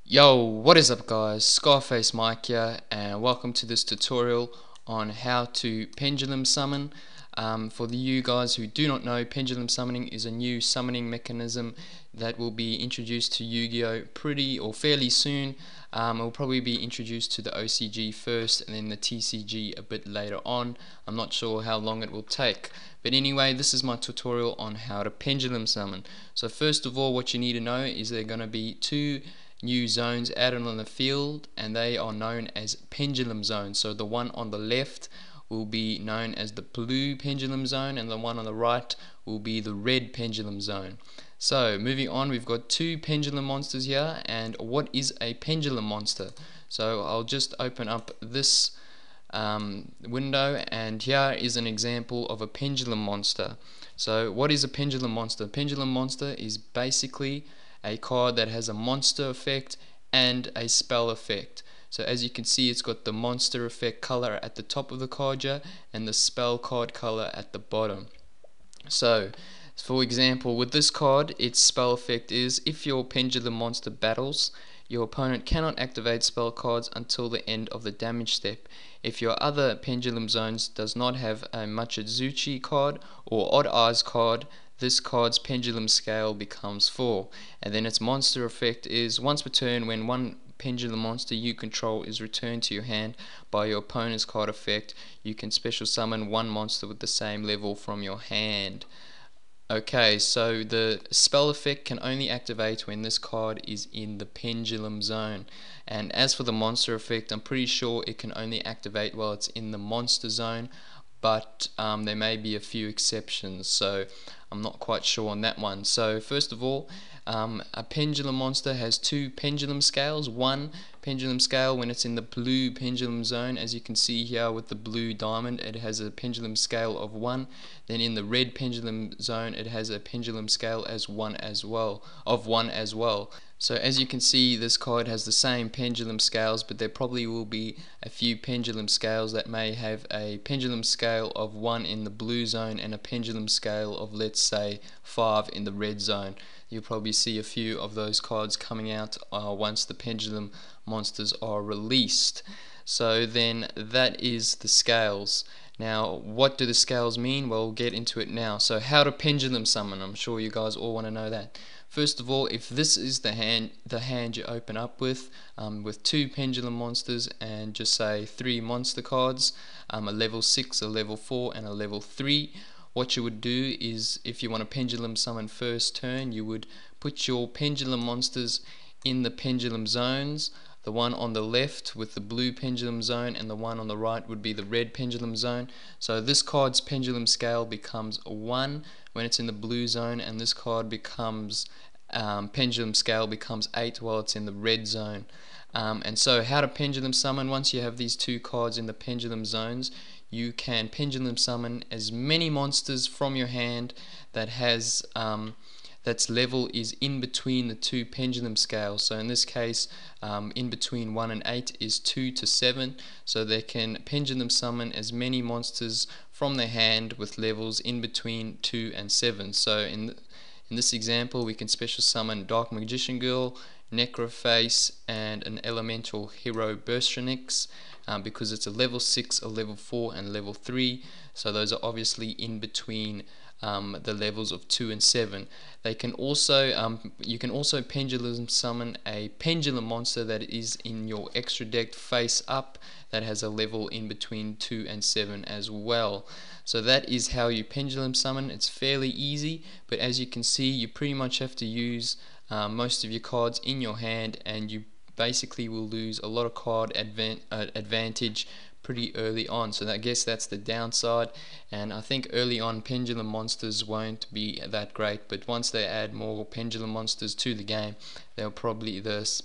Yo, what is up guys, Scarface Mike here and welcome to this tutorial on how to pendulum summon. For you guys who do not know, pendulum summoning is a new summoning mechanism that will be introduced to Yu-Gi-Oh pretty or fairly soon. It will probably be introduced to the OCG first and then the TCG a bit later on. I'm not sure how long it will take. But anyway, this is my tutorial on how to pendulum summon. So first of all, what you need to know is there are going to be two new zones added on the field, and they are known as pendulum zones. So the one on the left will be known as the blue pendulum zone, and the one on the right will be the red pendulum zone. So moving on, we've got two pendulum monsters here. And what is a pendulum monster? So I'll just open up this window, and here is an example of a pendulum monster. So what is a pendulum monster? Pendulum monster is basically a card that has a monster effect and a spell effect. So as you can see, it's got the monster effect color at the top of the card here and the spell card color at the bottom. So for example, with this card, its spell effect is if your pendulum monster battles, your opponent cannot activate spell cards until the end of the damage step. If your other pendulum zones does not have a Machizuchi card or Odd Eyes card, this card's pendulum scale becomes 4. And then its monster effect is once per turn, when one pendulum monster you control is returned to your hand by your opponent's card effect, you can special summon one monster with the same level from your hand. Okay, so the spell effect can only activate when this card is in the pendulum zone. And as for the monster effect, I'm pretty sure it can only activate while it's in the monster zone, but there may be a few exceptions, so I'm not quite sure on that one. So first of all, a pendulum monster has two pendulum scales. One pendulum scale when it's in the blue pendulum zone, as you can see here with the blue diamond, it has a pendulum scale of 1. Then in the red pendulum zone, it has a pendulum scale as 1 as well, of 1 as well. So as you can see, this card has the same pendulum scales, but there probably will be a few pendulum scales that may have a pendulum scale of 1 in the blue zone and a pendulum scale of, let's say, 5 in the red zone. You'll probably see a few of those cards coming out once the pendulum monsters are released. So then that is the scales. Now, what do the scales mean? Well, we'll get into it now. So how to pendulum summon? I'm sure you guys all want to know that. First of all, if this is the hand you open up with two pendulum monsters and just say 3 monster cards, a level 6, a level 4, and a level 3. What you would do is, if you want to pendulum summon first turn, you would put your pendulum monsters in the pendulum zones. The one on the left with the blue pendulum zone and the one on the right would be the red pendulum zone. So this card's pendulum scale becomes 1 when it's in the blue zone, and this card becomes pendulum scale becomes 8 while it's in the red zone. And so how to pendulum summon: once you have these two cards in the pendulum zones, you can pendulum summon as many monsters from your hand that has that's level is in between the two pendulum scales. So in this case, in between 1 and 8 is 2 to 7, so they can pendulum summon as many monsters from their hand with levels in between 2 and 7. So in this example, we can special summon Dark Magician Girl, Necroface, and an Elemental Hero Burstronix, because it's a level 6, a level 4, and level 3. So those are obviously in between the levels of 2 and 7. They can also you can also pendulum summon a pendulum monster that is in your extra deck face up that has a level in between 2 and 7 as well. So that is how you pendulum summon. It's fairly easy, but as you can see, you pretty much have to use most of your cards in your hand, and you basically will lose a lot of card advantage pretty early on. So I guess that's the downside, and I think early on pendulum monsters won't be that great, but once they add more pendulum monsters to the game, the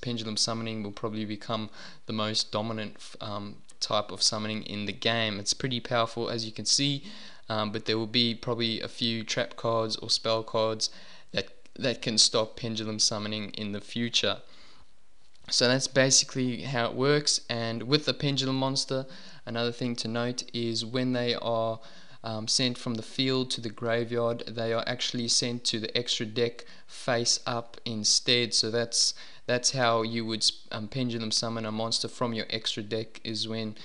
pendulum summoning will probably become the most dominant type of summoning in the game. It's pretty powerful, as you can see, but there will be probably a few trap cards or spell cards that can stop pendulum summoning in the future. So that's basically how it works. And with the pendulum monster, another thing to note is when they are sent from the field to the graveyard, they are actually sent to the extra deck face up instead. So that's That's how you would pendulum summon a monster from your extra deck, is when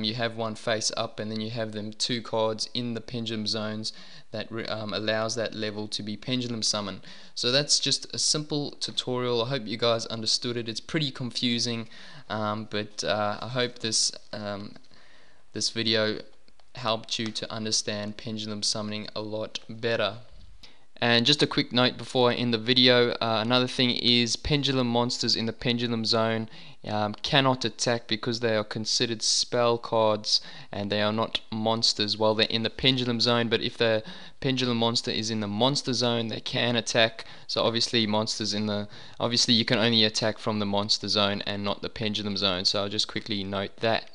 you have one face up and then you have them 2 cards in the pendulum zones that allows that level to be pendulum summon. So that's just a simple tutorial. I hope you guys understood it. It's pretty confusing, but I hope this this video helped you to understand pendulum summoning a lot better. And just a quick note before I end the video, another thing is pendulum monsters in the pendulum zone cannot attack because they are considered spell cards and they are not monsters while they're in the pendulum zone. But if the pendulum monster is in the monster zone, they can attack. So obviously obviously you can only attack from the monster zone and not the pendulum zone, so I'll just quickly note that.